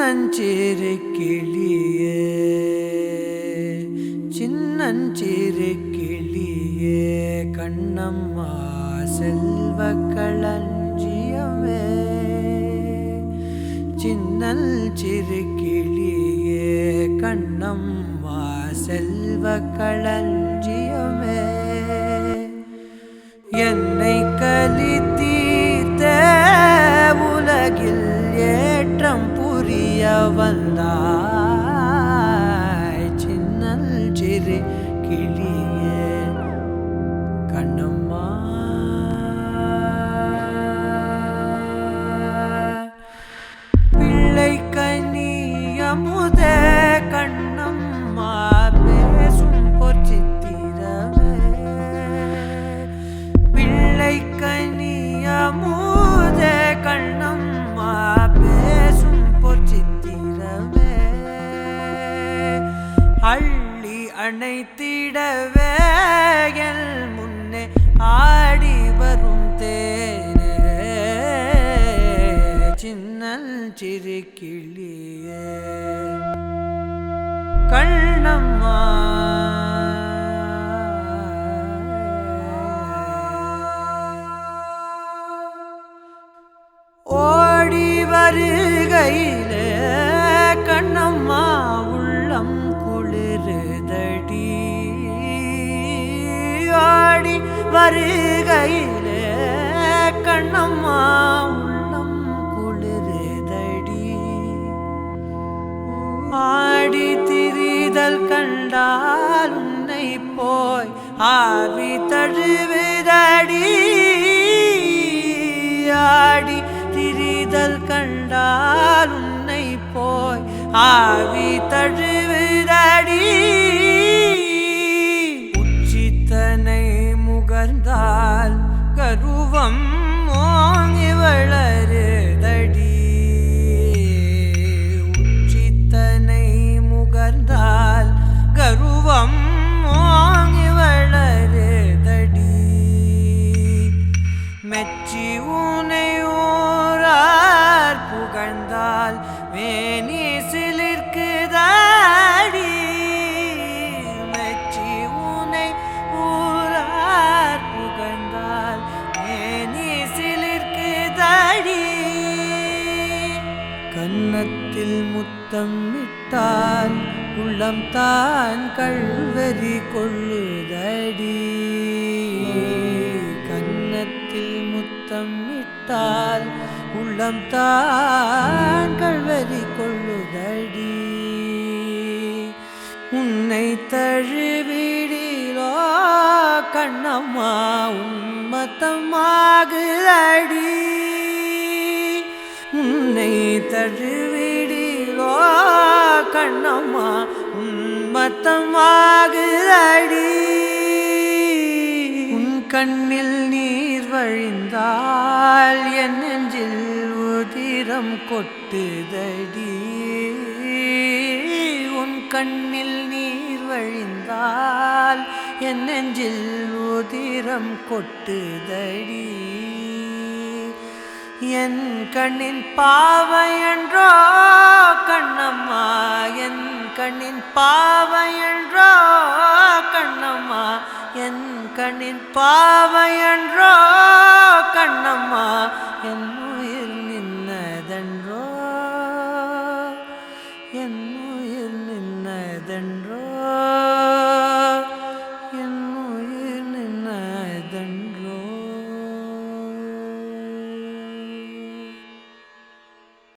சின்னஞ்சிறு கிளியே சின்னஞ்சிறு கிளியே கண்ணம்மா செல்வ களஞ்சியமே சின்னல் சிறு கிளியே கண்ணம்மா செல்வ களஞ்சியமே என்னை கலி தீர்த்த உலகில் ஏற்றம் புரிய வந்தாய் சின்னல் சிறு கிளியே கண்ணம்மா பிள்ளை கனியமுத கண்ணம்மா பேசும் பொற்சித்திரமே பிள்ளை கனியமுத கண்ணம்மா பேசும் பொற்சித்திரமே அள்ளி அணைத்திடவே என் முன்னே ஆடி வரும் தேனே சின்னல் சிறு கிளியே கண்ணம்மா ஓடி வருகையிலே கண்ணம்மா உள்ளம் குளிருதடி ஆடி வருகையிலே கண்ணம்மா உள்ளம் குளிருதடி ஆடி திரிதல் கண்டால் உன்னை போய் ஆவி தழுவுதடி ஆடி திரிதல் கண்டால் உன்னை போய் ஆவி தழுவுதடி உச்சித்தனை முகர்ந்தால் கருவம் ஓங்கி வளருதடி உச்சித்தனை முகர்ந்தால் கருவம் ஓங்கி வளருதடி மெச்சி உனை ஊரார் புகழ்ந்தால் வேணி சிலிர்க்குதாடி மெச்சி உனை ஊரார் புகழ்ந்தால் வேணி சிலிர்க்குதாடி கன்னத்தில் முத்தம் விட்டால் உள்ளம் தான் கள்வெறி கொள்ளுதடி கன்னத்தில் முத்தம் விட்டால் உள்ளம் தான் கள்வெறி கொள்ளுதடி உன்னை தழுவிடிலோ கண்ணம்மா உன்மத்தமாகுதடி உன்னை தழுவிடிலோ கண்ணம்மா உன்மத்தமாகுதடி உன் கண்ணில் நீர் வழிந்தால் என் நெஞ்சில் உதிரம் கொட்டுதடி உன் கண்ணில் நீர் வழிந்தால் என் நெஞ்சில் உதிரம் கொட்டுதடி என் கண்ணின் பாவையன்றோ கண்ணம்மா என் கண்ணின் பாவையன்றோ கண்ணம்மா என் கண்ணின் பாவையன்றோ கண்ணம்மா என் உயிர் நின்னதென்றோ என் உயிர் நின்னதென்றோ